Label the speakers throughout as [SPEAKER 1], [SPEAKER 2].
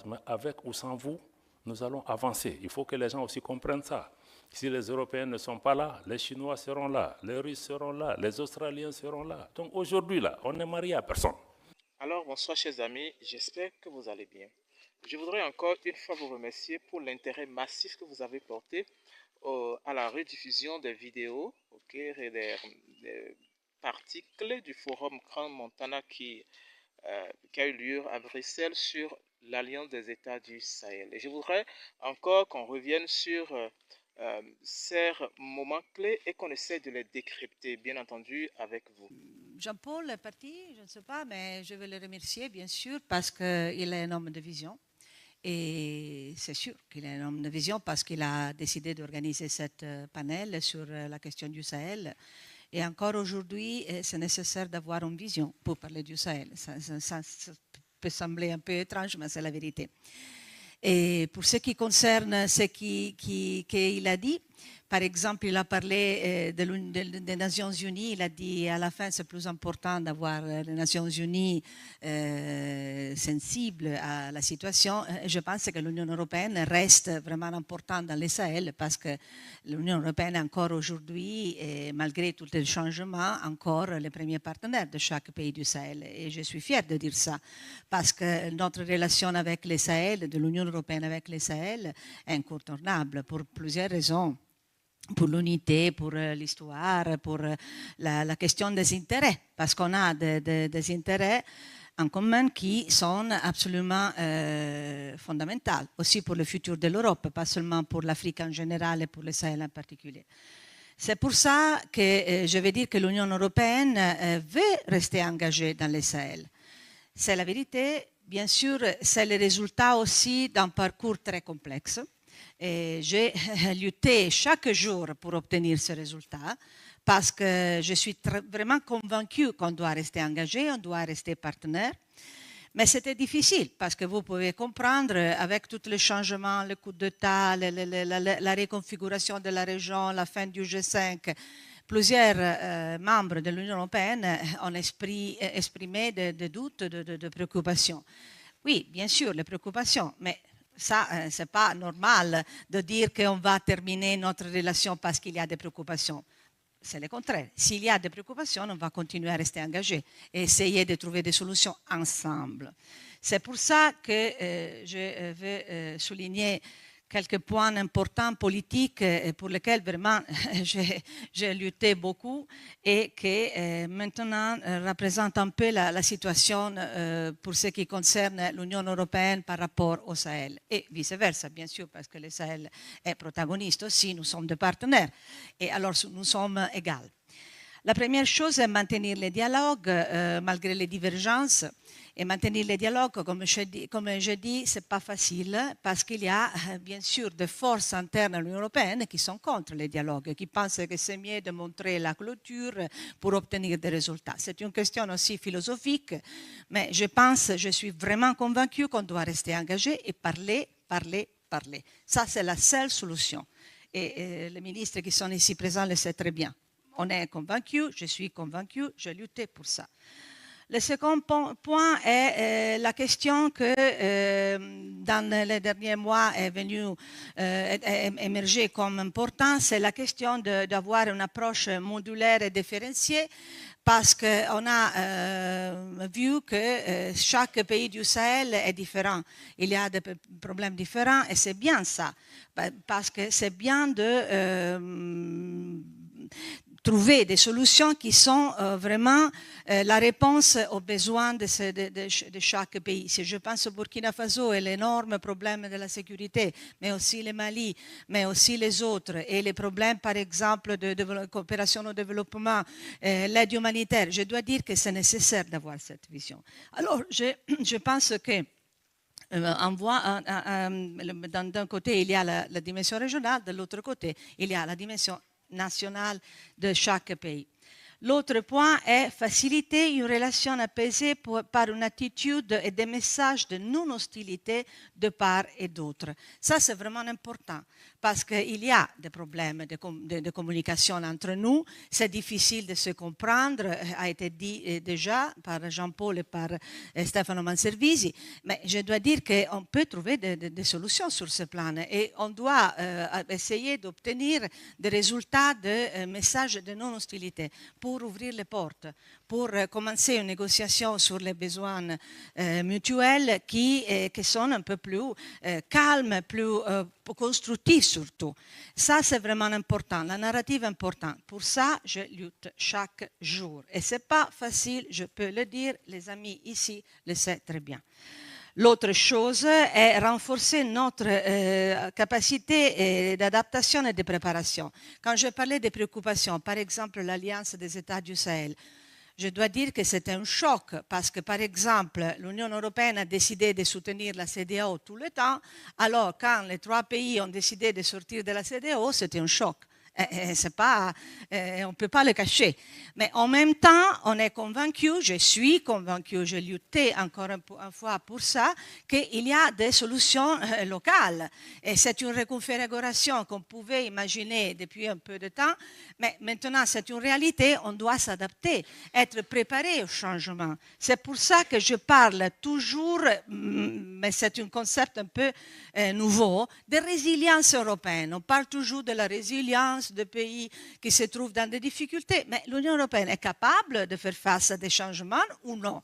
[SPEAKER 1] avance, mais avec ou sans vous, nous allons avancer. Il faut que les gens aussi comprennent ça. Si les Européens ne sont pas là, les Chinois seront là, les Russes seront là, les Australiens seront là. Donc aujourd'hui, là, on n'est marié à personne.
[SPEAKER 2] Alors, bonsoir chers amis, j'espère que vous allez bien. Je voudrais encore une fois vous remercier pour l'intérêt massif que vous avez porté à la rediffusion des vidéos et des parties clés du forum Grand Montana qui a eu lieu à Bruxelles sur l'Alliance des États du Sahel. Et je voudrais encore qu'on revienne sur ces moments clés et qu'on essaie de les décrypter, bien entendu, avec vous.
[SPEAKER 3] Jean-Paul est parti, je ne sais pas, mais je veux le remercier, bien sûr, parce qu'il est un homme de vision. Et c'est sûr qu'il est un homme de vision parce qu'il a décidé d'organiser cette panel sur la question du Sahel. Et encore aujourd'hui, c'est nécessaire d'avoir une vision pour parler du Sahel. Ça peut sembler un peu étrange, mais c'est la vérité. Et pour ce qui concerne ce qu'il a dit, par exemple, il a parlé des Nations Unies. Il a dit à la fin, c'est plus important d'avoir les Nations Unies sensibles à la situation. Je pense que l'Union européenne reste vraiment importante dans le Sahel parce que l'Union européenne est encore aujourd'hui, malgré tous les changements, encore le premier partenaire de chaque pays du Sahel. Et je suis fière de dire ça parce que notre relation avec le Sahel, de l'Union européenne avec le Sahel, est incontournable pour plusieurs raisons. Pour l'unité, pour l'histoire, pour la question des intérêts, parce qu'on a des intérêts en commun qui sont absolument fondamentaux, aussi pour le futur de l'Europe, pas seulement pour l'Afrique en général et pour le Sahel en particulier. C'est pour ça que je vais dire que l'Union européenne veut rester engagée dans le Sahel. C'est la vérité, bien sûr, c'est le résultat aussi d'un parcours très complexe. Et j'ai lutté chaque jour pour obtenir ce résultat parce que je suis vraiment convaincue qu'on doit rester engagé, on doit rester partenaire. Mais c'était difficile parce que vous pouvez comprendre, avec tous les changements, le coup d'État, la reconfiguration de la région, la fin du G5, plusieurs membres de l'Union européenne ont exprimé des doutes, de préoccupations. Oui, bien sûr, les préoccupations, mais ça, ce n'est pas normal de dire qu'on va terminer notre relation parce qu'il y a des préoccupations. C'est le contraire. S'il y a des préoccupations, on va continuer à rester engagé et essayer de trouver des solutions ensemble. C'est pour ça que je veux souligner quelques points importants politiques pour lesquels vraiment j'ai lutté beaucoup et qui maintenant représentent un peu la situation pour ce qui concerne l'Union européenne par rapport au Sahel et vice-versa, bien sûr, parce que le Sahel est protagoniste aussi, nous sommes des partenaires et alors nous sommes égaux. La première chose est maintenir les dialogues malgré les divergences. Et maintenir les dialogues, comme je dis, ce n'est pas facile parce qu'il y a bien sûr des forces internes à l'Union européenne qui sont contre les dialogues, qui pensent que c'est mieux de montrer la clôture pour obtenir des résultats. C'est une question aussi philosophique, mais je suis vraiment convaincue qu'on doit rester engagé et parler. Ça, c'est la seule solution. Et les ministres qui sont ici présents le savent très bien. On est convaincus, je suis convaincue, j'ai lutté pour ça. Le second point est la question que dans les derniers mois est venue émerger comme importante, c'est la question d'avoir une approche modulaire et différenciée parce qu'on a vu que chaque pays du Sahel est différent. Il y a des problèmes différents et c'est bien ça, parce que c'est bien de trouver des solutions qui sont vraiment la réponse aux besoins de chaque pays. Si je pense au Burkina Faso et l'énorme problème de la sécurité, mais aussi le Mali, mais aussi les autres, et les problèmes, par exemple, de coopération au développement, l'aide humanitaire, je dois dire que c'est nécessaire d'avoir cette vision. Alors, je pense que d'un côté, il y a la dimension régionale, de l'autre côté, il y a la dimension nationale de chaque pays. L'autre point est faciliter une relation apaisée par une attitude et des messages de non-hostilité de part et d'autre. Ça, c'est vraiment important parce qu'il y a des problèmes de communication entre nous. C'est difficile de se comprendre, a été dit déjà par Jean-Paul et par Stefano Manservisi, mais je dois dire qu'on peut trouver des solutions sur ce plan et on doit essayer d'obtenir des résultats de messages de non-hostilité pour ouvrir les portes, pour commencer une négociation sur les besoins mutuels qui sont un peu plus calmes, plus constructifs surtout. Ça, c'est vraiment important. La narrative est importante. Pour ça, je lutte chaque jour. Et ce n'est pas facile, je peux le dire, les amis ici le savent très bien. L'autre chose est renforcer notre capacité d'adaptation et de préparation. Quand je parlais des préoccupations, par exemple l'Alliance des États du Sahel, je dois dire que c'était un choc parce que, par exemple, l'Union européenne a décidé de soutenir la CEDEAO tout le temps, alors quand les 3 pays ont décidé de sortir de la CEDEAO, c'était un choc. C'est pas, on ne peut pas le cacher. Mais en même temps, on est convaincu, je suis convaincu, j'ai lutté encore une fois pour ça, qu'il y a des solutions locales. Et c'est une reconfiguration qu'on pouvait imaginer depuis un peu de temps, mais maintenant c'est une réalité, on doit s'adapter, être préparé au changement. C'est pour ça que je parle toujours, mais c'est un concept un peu nouveau, de résilience européenne. On parle toujours de la résilience de pays qui se trouvent dans des difficultés, mais l'Union européenne est capable de faire face à des changements ou non?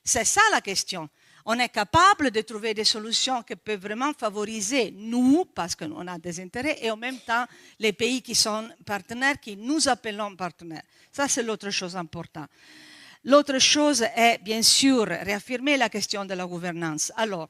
[SPEAKER 3] C'est ça la question. On est capable de trouver des solutions qui peuvent vraiment favoriser nous, parce qu'on a des intérêts, et en même temps les pays qui sont partenaires, qui nous appelons partenaires. Ça, c'est l'autre chose importante. L'autre chose est, bien sûr, réaffirmer la question de la gouvernance. Alors,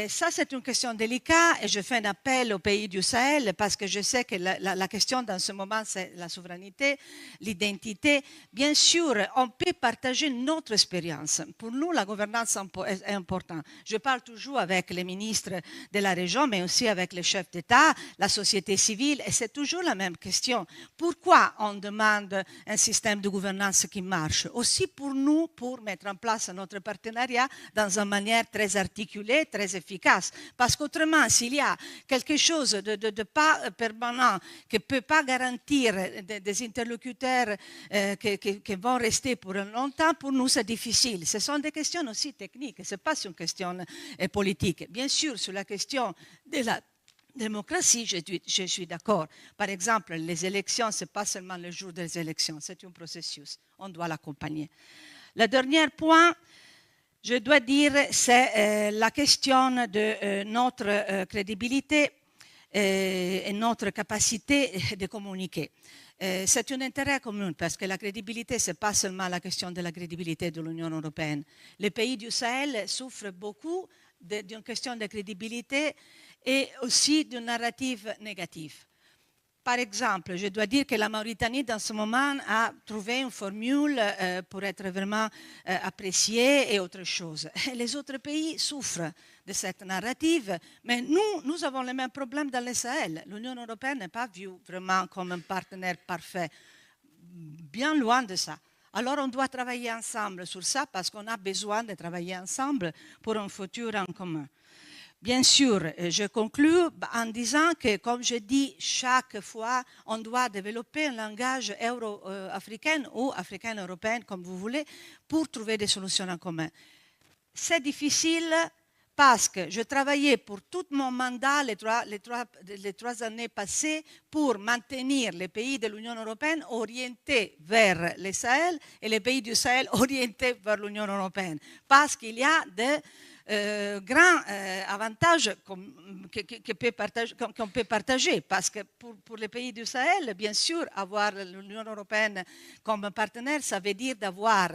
[SPEAKER 3] ça, c'est une question délicate et je fais un appel aux pays du Sahel parce que je sais que la question dans ce moment, c'est la souveraineté, l'identité. Bien sûr, on peut partager notre expérience. Pour nous, la gouvernance est importante. Je parle toujours avec les ministres de la région, mais aussi avec les chefs d'État, la société civile, et c'est toujours la même question. Pourquoi on demande un système de gouvernance qui marche? Aussi pour nous, pour mettre en place notre partenariat dans une manière très articulée, très efficace. Parce qu'autrement, s'il y a quelque chose de pas permanent qui ne peut pas garantir des interlocuteurs qui vont rester pour longtemps, pour nous, c'est difficile. Ce sont des questions aussi techniques, ce n'est pas une question politique. Bien sûr, sur la question de la démocratie, je suis d'accord. Par exemple, les élections, ce n'est pas seulement le jour des élections, c'est un processus. On doit l'accompagner. Le dernier point, je dois dire, c'est la question de notre crédibilité et notre capacité de communiquer. C'est un intérêt commun parce que la crédibilité, ce n'est pas seulement la question de la crédibilité de l'Union européenne. Les pays du Sahel souffrent beaucoup d'une question de crédibilité et aussi d'une narrative négative. Par exemple, je dois dire que la Mauritanie, dans ce moment, a trouvé une formule pour être vraiment appréciée et autre chose. Et les autres pays souffrent de cette narrative, mais nous avons les mêmes problèmes dans le Sahel. L'Union européenne n'est pas vue vraiment comme un partenaire parfait, bien loin de ça. Alors on doit travailler ensemble sur ça parce qu'on a besoin de travailler ensemble pour un futur en commun. Bien sûr, je conclue en disant que, comme je dis chaque fois, on doit développer un langage euro-africain ou africain-européen, comme vous voulez, pour trouver des solutions en commun. C'est difficile parce que je travaillais pour tout mon mandat, les trois années passées, pour maintenir les pays de l'Union européenne orientés vers le Sahel et les pays du Sahel orientés vers l'Union européenne. Parce qu'il y a des grand avantage qu'on peut partager parce que pour les pays du Sahel, bien sûr, avoir l'Union européenne comme partenaire, ça veut dire d'avoir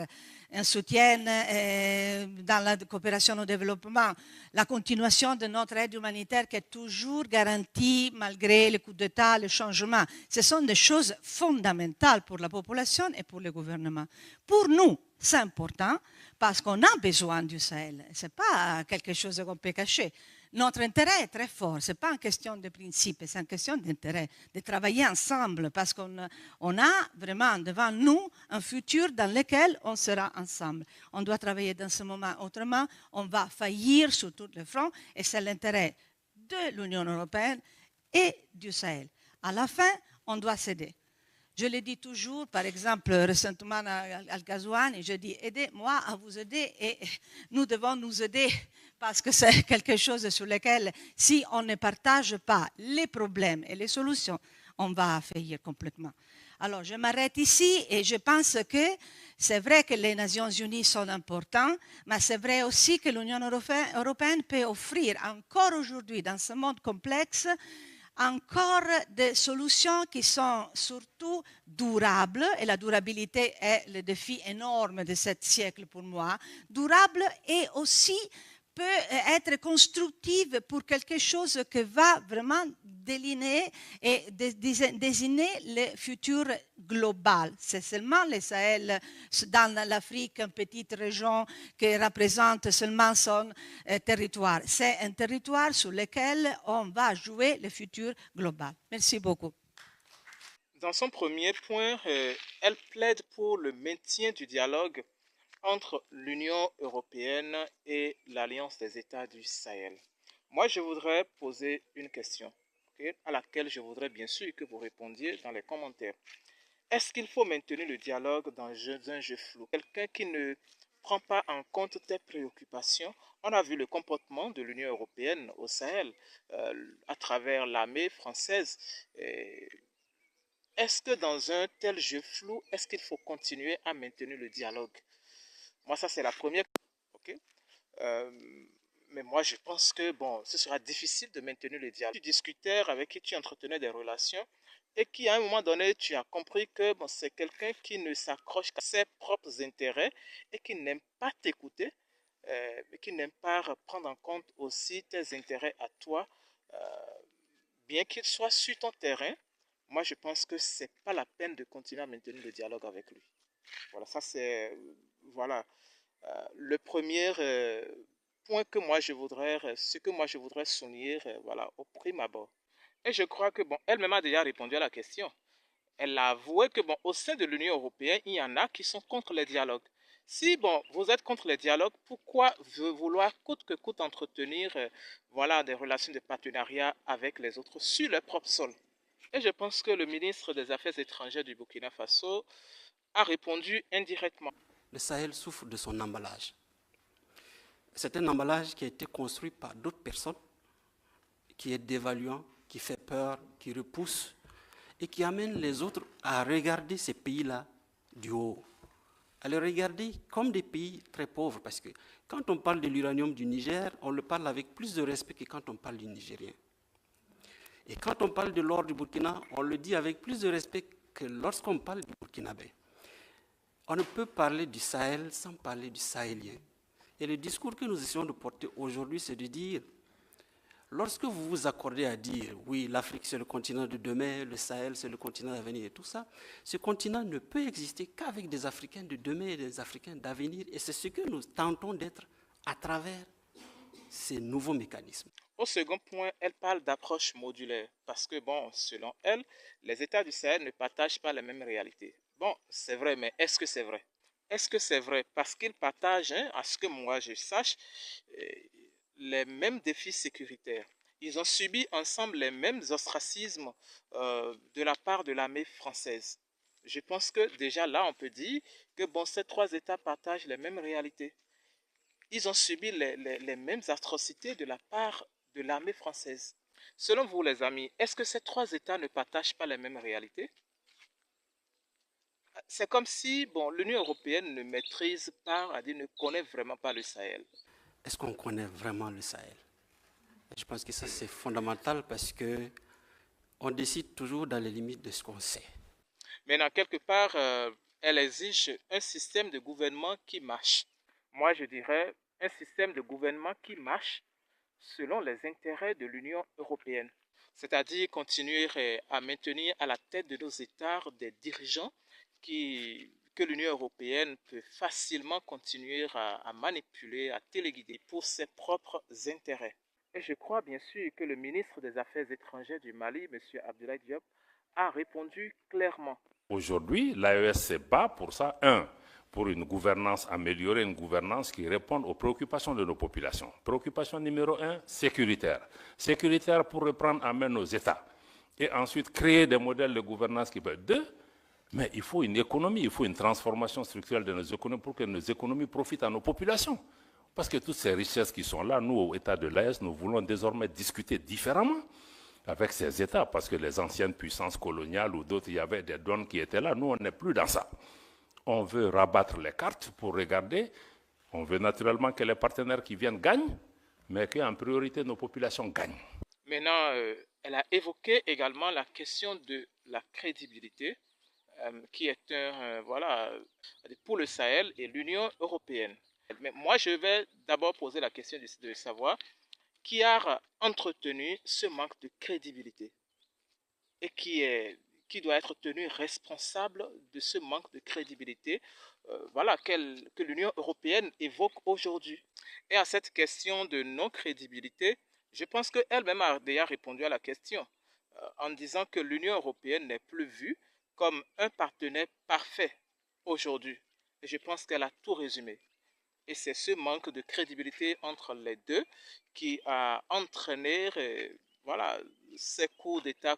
[SPEAKER 3] un soutien dans la coopération au développement, la continuation de notre aide humanitaire qui est toujours garantie malgré les coups d'État, les changements. Ce sont des choses fondamentales pour la population et pour le gouvernement. Pour nous, c'est important parce qu'on a besoin du Sahel. Ce n'est pas quelque chose qu'on peut cacher. Notre intérêt est très fort. Ce n'est pas une question de principe, c'est une question d'intérêt, de travailler ensemble, parce qu'on a vraiment devant nous un futur dans lequel on sera ensemble. On doit travailler dans ce moment. Autrement, on va faillir sur tous les fronts, et c'est l'intérêt de l'Union européenne et du Sahel. À la fin, on doit s'aider. Je le dis toujours, par exemple, récemment à Al-Ghazouani, je dis aidez-moi à vous aider et nous devons nous aider parce que c'est quelque chose sur lequel, si on ne partage pas les problèmes et les solutions, on va faillir complètement. Alors, je m'arrête ici et je pense que c'est vrai que les Nations Unies sont importantes, mais c'est vrai aussi que l'Union européenne peut offrir encore aujourd'hui, dans ce monde complexe, encore des solutions qui sont surtout durables, et la durabilité est le défi énorme de ce siècle pour moi, durable et aussi peut être constructive pour quelque chose qui va vraiment déliner et désigner le futur global. C'est seulement le Sahel, dans l'Afrique, une petite région qui représente seulement son territoire. C'est un territoire sur lequel on va jouer le futur global. Merci beaucoup.
[SPEAKER 2] Dans son premier point, elle plaide pour le maintien du dialogue entre l'Union européenne et l'Alliance des États du Sahel. Moi, je voudrais poser une question, à laquelle je voudrais bien sûr que vous répondiez dans les commentaires. Est-ce qu'il faut maintenir le dialogue dans un jeu flou? Quelqu'un qui ne prend pas en compte tes préoccupations. On a vu le comportement de l'Union européenne au Sahel à travers l'armée française. Est-ce que dans un tel jeu flou, est-ce qu'il faut continuer à maintenir le dialogue? Moi, ça, c'est la première. Okay? Mais moi, je pense que bon, ce sera difficile de maintenir le dialogue. Tu discutais avec qui tu entretenais des relations et qui, à un moment donné, tu as compris que bon, c'est quelqu'un qui ne s'accroche qu'à ses propres intérêts et qui n'aime pas t'écouter, mais qui n'aime pas prendre en compte aussi tes intérêts à toi, bien qu'il soit sur ton terrain. Moi, je pense que c'est pas la peine de continuer à maintenir le dialogue avec lui. Voilà, ça c'est voilà le premier point que moi je voudrais, ce que moi je voudrais souligner, voilà, au prime abord. Et je crois que bon, elle-même a déjà répondu à la question. Elle a avoué que bon, au sein de l'Union européenne, il y en a qui sont contre les dialogues. Si bon, vous êtes contre les dialogues, pourquoi vouloir coûte que coûte entretenir, voilà, des relations de partenariat avec les autres sur leur propre sol? Et je pense que le ministre des Affaires étrangères du Burkina Faso a répondu indirectement.
[SPEAKER 4] Le Sahel souffre de son emballage. C'est un emballage qui a été construit par d'autres personnes, qui est dévaluant, qui fait peur, qui repousse et qui amène les autres à regarder ces pays-là du haut, à les regarder comme des pays très pauvres, parce que quand on parle de l'uranium du Niger, on le parle avec plus de respect que quand on parle du Nigérien. Et quand on parle de l'or du Burkina, on le dit avec plus de respect que lorsqu'on parle du Burkinabé. On ne peut parler du Sahel sans parler du Sahélien. Et le discours que nous essayons de porter aujourd'hui, c'est de dire, lorsque vous vous accordez à dire, oui, l'Afrique c'est le continent de demain, le Sahel c'est le continent d'avenir et tout ça, ce continent ne peut exister qu'avec des Africains de demain et des Africains d'avenir. Et c'est ce que nous tentons d'être à travers ces nouveaux mécanismes.
[SPEAKER 2] Au second point, elle parle d'approche modulaire parce que, bon, selon elle, les États du Sahel ne partagent pas la même réalité. Bon, c'est vrai, mais est-ce que c'est vrai? Est-ce que c'est vrai? Parce qu'ils partagent, à ce que moi je sache, les mêmes défis sécuritaires. Ils ont subi ensemble les mêmes ostracismes de la part de l'armée française. Je pense que déjà là, on peut dire que bon, ces trois États partagent les mêmes réalités. Ils ont subi les mêmes atrocités de la part de l'armée française. Selon vous, les amis, est-ce que ces trois États ne partagent pas les mêmes réalités? C'est comme si bon, l'Union européenne ne maîtrise pas, ne connaît vraiment pas le Sahel.
[SPEAKER 4] Est-ce qu'on connaît vraiment le Sahel? Je pense que ça c'est fondamental parce qu'on décide toujours dans les limites de ce qu'on sait.
[SPEAKER 2] Maintenant, quelque part, elle exige un système de gouvernement qui marche. Moi, je dirais un système de gouvernement qui marche selon les intérêts de l'Union européenne. C'est-à-dire continuer à maintenir à la tête de nos États des dirigeants qui que l'Union européenne peut facilement continuer à manipuler, à téléguider pour ses propres intérêts. Et je crois bien sûr que le ministre des Affaires étrangères du Mali, M. Abdoulaye Diop, a répondu clairement.
[SPEAKER 1] Aujourd'hui, l'AES se bat pour ça, pour une gouvernance améliorée, une gouvernance qui réponde aux préoccupations de nos populations. Préoccupation numéro 1, sécuritaire. Sécuritaire pour reprendre en main nos États. Et ensuite, créer des modèles de gouvernance qui peuvent... Mais il faut une économie, il faut une transformation structurelle de nos économies pour que nos économies profitent à nos populations. Parce que toutes ces richesses qui sont là, nous, au État de l'AES, nous voulons désormais discuter différemment avec ces États, parce que les anciennes puissances coloniales ou d'autres, il y avait des donnes qui étaient là. Nous, on n'est plus dans ça. On veut rabattre les cartes pour regarder. On veut naturellement que les partenaires qui viennent gagnent, mais qu'en priorité, nos populations gagnent.
[SPEAKER 2] Maintenant, elle a évoqué également la question de la crédibilité, qui est voilà, pour le Sahel et l'Union européenne. Mais moi, je vais d'abord poser la question de savoir qui a entretenu ce manque de crédibilité et qui doit être tenu responsable de ce manque de crédibilité voilà, que l'Union européenne évoque aujourd'hui. Et à cette question de non-crédibilité, je pense qu'elle-même a déjà répondu à la question en disant que l'Union européenne n'est plus vue comme un partenaire parfait aujourd'hui. Et je pense qu'elle a tout résumé. Et c'est ce manque de crédibilité entre les deux qui a entraîné voilà, ces coups d'État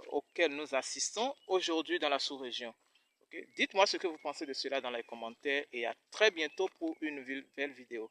[SPEAKER 2] auxquels nous assistons aujourd'hui dans la sous-région. Okay? Dites-moi ce que vous pensez de cela dans les commentaires et à très bientôt pour une nouvelle vidéo.